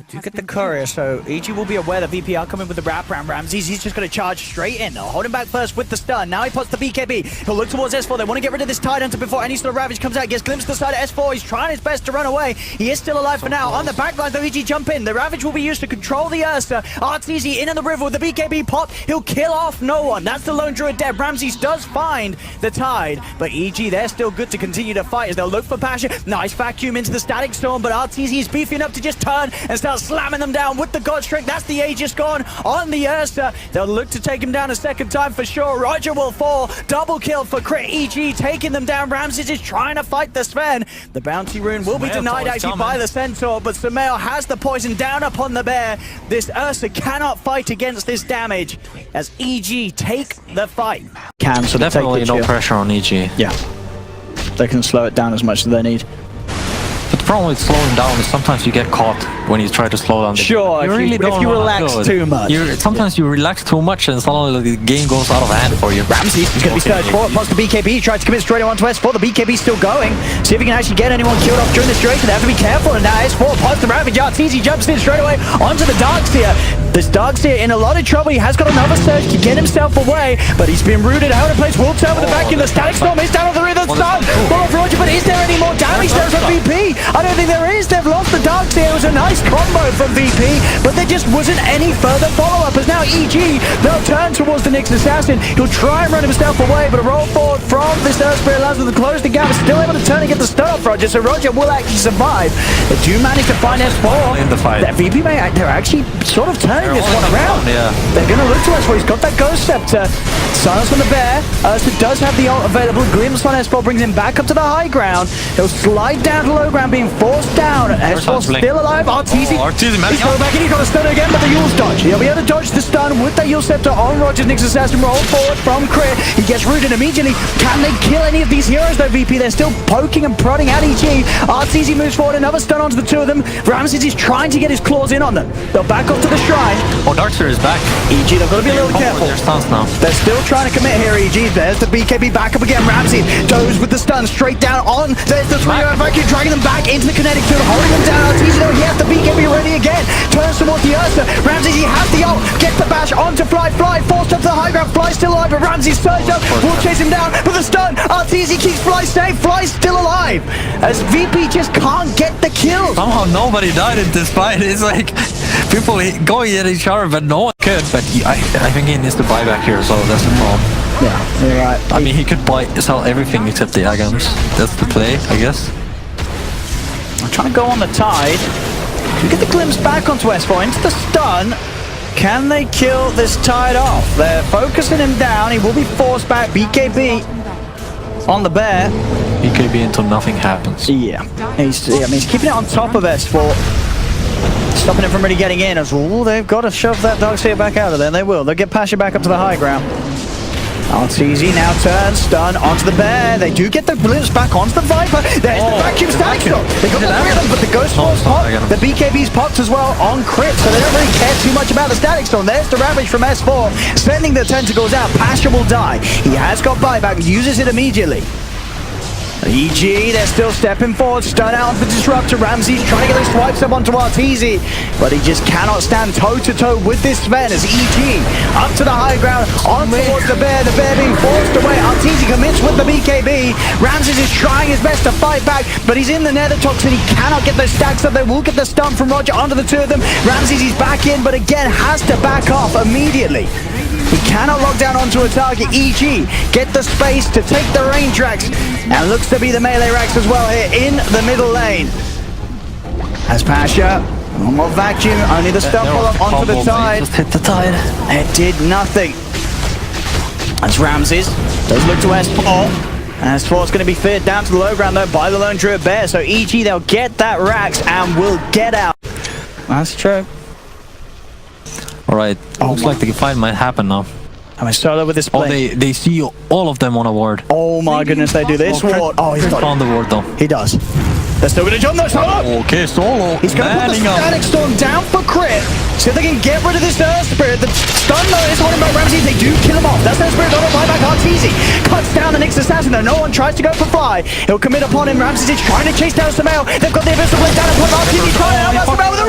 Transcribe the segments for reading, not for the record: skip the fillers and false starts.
Do get the courier, so EG will be aware that VP are coming with the wrap around Ramses. He's just going to charge straight in. They'll hold him back first with the stun. Now he puts the BKB. He'll look towards S4. They want to get rid of this Tide Hunter before any sort of Ravage comes out. Gets glimpsed to the side of S4. He's trying his best to run away. He is still alive for now. On the backline, though, EG jump in. The Ravage will be used to control the Ursa. Arteezy in the river with the BKB pop. He'll kill off no one. That's the lone druid dead. Ramses does find the Tide, but EG, they're still good to continue to fight as they'll look for Pasha. Nice vacuum into the Static Storm, but Arteezy is beefy enough to just turn and start slamming them down with the God Strike. That's the Aegis gone on the Ursa. They'll look to take him down a second time for sure. Roger will fall. Double kill for Crit. EG taking them down. Ramses is trying to fight the Sven. The bounty rune will be denied actually by the Centaur, but Sumail has the poison down upon the bear. This Ursa cannot fight against this damage as EG take the fight. So definitely no pressure on EG. Yeah. They can slow it down as much as they need. But the problem with slowing down is sometimes you get caught when you try to slow down. Sure, if you relax too much. Sometimes you relax too much and suddenly the game goes out of hand for you. Ramses is going to be searched for. Plus the BKB, he tried to commit straight onto S4. The BKB still going. See if he can actually get anyone killed off during this duration. They have to be careful. And now S4 plus the Ravage. Arteezy jumps in straight away onto the Darkseer. This Darkseer in a lot of trouble. He has got another surge to get himself away, but he's been rooted out of place. Will turn with the vacuum. The Static Storm is down on the rhythm stun. Well, Roger, but is there any more damage there from VP? I don't think there is. They've lost the Darkseer. It was a nice combo from VP, but there just wasn't any further follow-up. As now EG, they'll turn towards the Nyx Assassin. He'll try and run himself away, but a roll forward from this Earth Spirit allows them to close the gap. Still able to turn and get the stun off Roger, so Roger will actually survive. They do manage to find S4. In the fight. That VP, they're actually sort of turning this one around. Yeah. They're going to look to S4. He's got that Ghost Scepter. Silence from the bear. Ursa does have the ult available. Glimpse on S4 brings him back up to the high ground. He'll slide down to low ground, being forced down. S4 still alive. Arteezy. He's going back in. He's got a stun again, but the Yule's dodge. He'll be able to dodge the stun with the Yule Scepter on Roger's Nyx Assassin. Roll forward from Crit. He gets rooted immediately. Can they kill any of these heroes though, VP? They're still poking and prodding at EG. Arteezy moves forward. Another stun onto the two of them. Ramses is trying to get his claws in on them. They'll back off to the shrine. Oh, Darkseer is back. EG, they've got to be a little careful. Their stuns now. They're still trying to commit here, EG. There's the BKB back up again. Ramsey goes with the stun straight down on. There's the 3-0 vacuum, dragging them back into the kinetic field, holding them down. Arteezy though, he has the BKB ready again. Turns towards the Ursa. Ramsey, he has the ult. Gets the bash onto Fly. Fly forced up to the high ground. Fly still alive, but Ramsey surged up. Will chase him down with the stun. Arteezy keeps Fly safe. Fly's still alive. As VP just can't get the kill. Somehow nobody died in this fight. It's like people going at each other, but no one could. But I think he needs to buy back here, so that's the problem. Yeah, you're right. I mean, he could sell everything except the Aghanims. That's the play, I guess. I'm trying to go on the Tide. We get the glimpse back onto S4 into the stun. Can they kill this Tide off? They're focusing him down. He will be forced back. BKB on the bear. BKB until nothing happens. Yeah, he's keeping it on top of S4. Stopping it from really getting in. As they've got to shove that Darkseer back out of there. They will. They'll get Pasha back up to the high ground. Arteezy now turns, stun onto the bear. They do get the glimpse back onto the Viper. There's the vacuum Static Storm. They got the three of them, but the Ghost Force pop. The BKB's popped as well on Crit, so they don't really care too much about the Static Storm. There's the Ravage from S4, sending the tentacles out. Pasha will die. He has got buyback, uses it immediately. EG, they're still stepping forward, stun out onto the Disruptor. Ramsey's trying to get those swipes up onto Arteezy, but he just cannot stand toe-to-toe with this Sven as EG up to the high ground, on towards the bear being forced away. Arteezy commits with the BKB. Ramses is trying his best to fight back, but he's in the Nether Toxin. He cannot get those stacks up. They will get the stun from Roger onto the two of them. Ramses is back in, but again has to back off immediately. He cannot lock down onto a target. EG get the space to take the range racks, and looks to be the melee racks as well here in the middle lane. As Pasha, one more vacuum, only the stun follow-up onto the Tide. Just hit the Tide. It did nothing. As Ramses does look to S4. And S4's going to be feared down to the low ground though by the lone druid bear. So EG, they'll get that racks and will get out. That's true. Alright, looks like the fight might happen now. Am I solo with this play? Oh, they see all of them on a ward. Oh my goodness, they do this ward. Oh, he's got on the ward though. He does. They're still going to jump though, solo! Okay, solo. He's going to put the Static Storm down for Crit. See if they can get rid of this Earth Spirit. The stun though is holding back Ramsey. They do kill him off. That's Earth Spirit, not a buyback. Arteezy cuts down the Nyx Assassin though. No one tries to go for Fly. He'll commit upon him. Ramsey is trying to chase down Sumail. They've got the Abyssal Blade down upon Arteezy. Trying to help out Sumail with a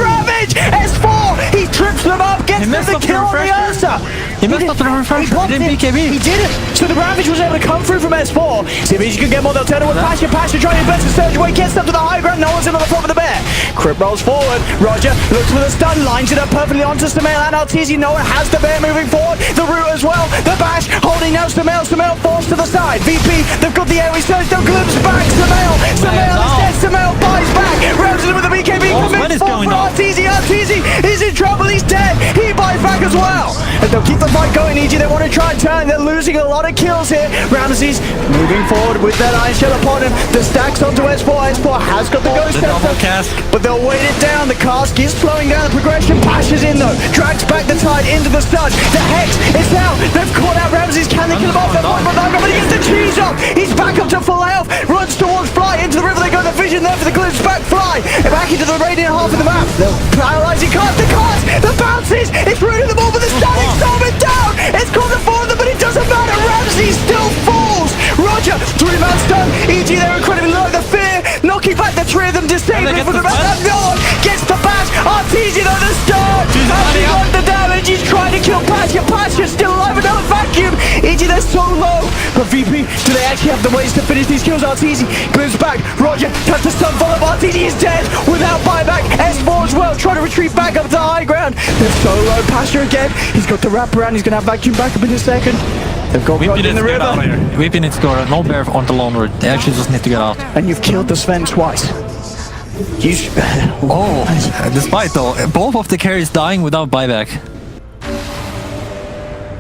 messed up the refresher. He didn't BKB. He didn't. So the Ravage was able to come through from S4. See if he can get more. They'll turn it with Pasha. Pasha trying his best to surge away. Gets up to the high ground. No one's in on the front of the bear. Crip rolls forward. Roger looks for the stun. Lines it up perfectly onto Samael and Arteezy. No one has the bear moving forward. The root as well. The bash holding now Samael. Samael forced to the side. VP, they've got the airway surge. They'll glimpse back. Samael is dead. Samael buys back. Ramsey with the BKB commits forward for Arteezy. Arteezy is in trouble. He's dead. He buys back as well. And they'll keep the fight going, EG. They want to try and turn. They're losing a lot of kills here. Ramsey's moving forward with that Iron Shell upon him. The stacks onto S4. S4 has got the Ghost Scepter, but they'll weight it down. The cask is flowing down. The progression pashes in though. Drags back the tide into the stun. The Hex is out. They've caught out Ramsey's. Can they kill him off? But he gets the cheese up. He's back up to full health. Runs towards Fly. Into the river they go. The vision there for the glimpse back. Fly. Back into the radiant half of the map. They'll paralyzing cast. The cast. The bounces. It's rooting them all, but the stunning storming down. It's caught the four of them, but it doesn't matter. Ramsey still falls. Roger. 3-man stun. EG, they're incredibly low. The fear. Knocking back the three of them. Disabling for the rest of no one. Gets the bash. Arteezy though the stun. Actually got the damage. He's trying to kill Pasha. Pasha's still alive. Another vacuum. EG, they're so low. But VP, do they actually have the ways to finish these kills? Arteezy glimpse back. Roger. Touch the stun. Follow. Arteezy is dead. Without buyback. S4 as well. Trying to retreat back up to the high ground. They're so low. Pasha again. He's got the wrap around. He's going to have vacuum back up in a second. They've got Roger in the river. VP needs to go. No bear on the lawn road. They actually just need to get out. And you've killed the Sven twice. Despite though, both of the carries dying without buyback.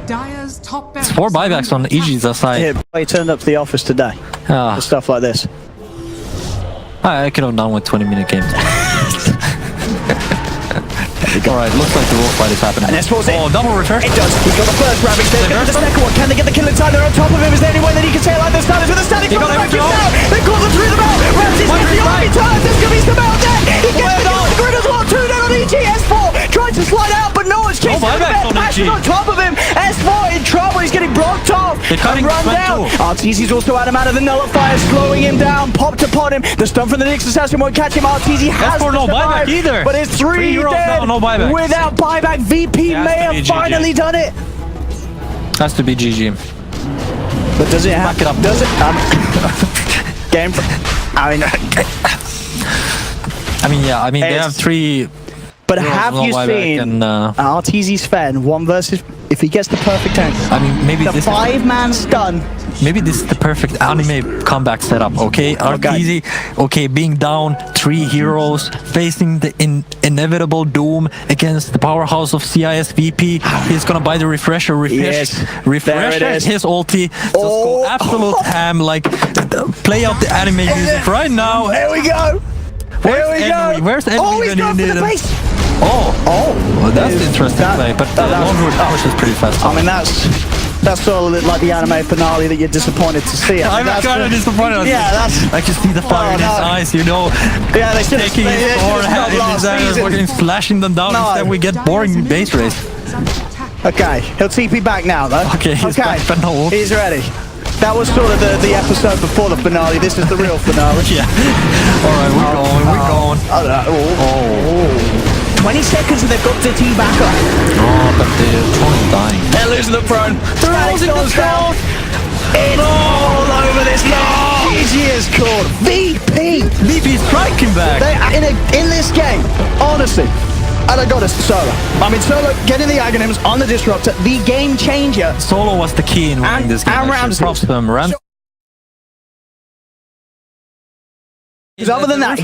Dire's top It's 4 buybacks on EG's side. Here, I turned up to the office today for stuff like this. I could have done with 20-minute games. Alright, looks like the roll fight is happening. And oh, double refresh. It does. He's got the first Ravage. They're going to the second one. Can they get the kill in time? They're on top of him. Is there any way that he can stay alive? The Stanners with the standing. They've got the vacuum down. They've got them through the belt. Ramsey's got the army turns. There's going to be some out there. He gets the kill on the grid as well. 2 down on EG. S4 trying to slide out, but no one's chasing him. Passion on top of him. S4 in trouble. He's getting blocked off. And run down. Arteezy's also out of the nullifier, slowing him down. Popped upon him. The stun from the Nyx assassin won't catch him. Arteezy has no buyback either. But it's 3 dead. No buyback. Without buyback, VP may have finally done it. Has to be GG. But does it have? Back it up. Does it? Game. I mean, they have 3. But have you seen Arteezy's Sven 1 versus? If he gets the perfect angle, I mean, maybe the this 5-man stun. Maybe this is the perfect anime comeback setup. Okay, Arteezy. Okay, being down 3 heroes, facing the inevitable doom against the powerhouse of CIS VP. He's gonna buy the refresher. Refresh his ulti. Just go absolute ham. Like play out the anime music right now. There we go. Where's Enemy? Oh, he's going for the base. Well, that's the interesting play, but the one route pushes pretty fast. I mean, that's sort of like the anime finale that you're disappointed to see. I'm kind of disappointed. Yeah, that's. I can see the fire in his eyes, you know. Yeah, they should taking his sword, having his eyes, fucking slashing them down. Instead, we get boring base race. Okay, he'll TP back now, though. Okay, he's back, but no. He's ready. That was sort of the episode before the finale. This is the real finale. Yeah. All right, we're going. 20 seconds and they've got the team back up. Oh, but the throne's dying. They're losing the throne. They're losing the throne. It's all over this game. GG is called VP. VP's striking back. In this game, honestly, and I got us solo. I mean, solo getting the Aghanims on the Disruptor, the game changer. Solo was the key in winning this game. And Ramsey. Props to them. Other than that,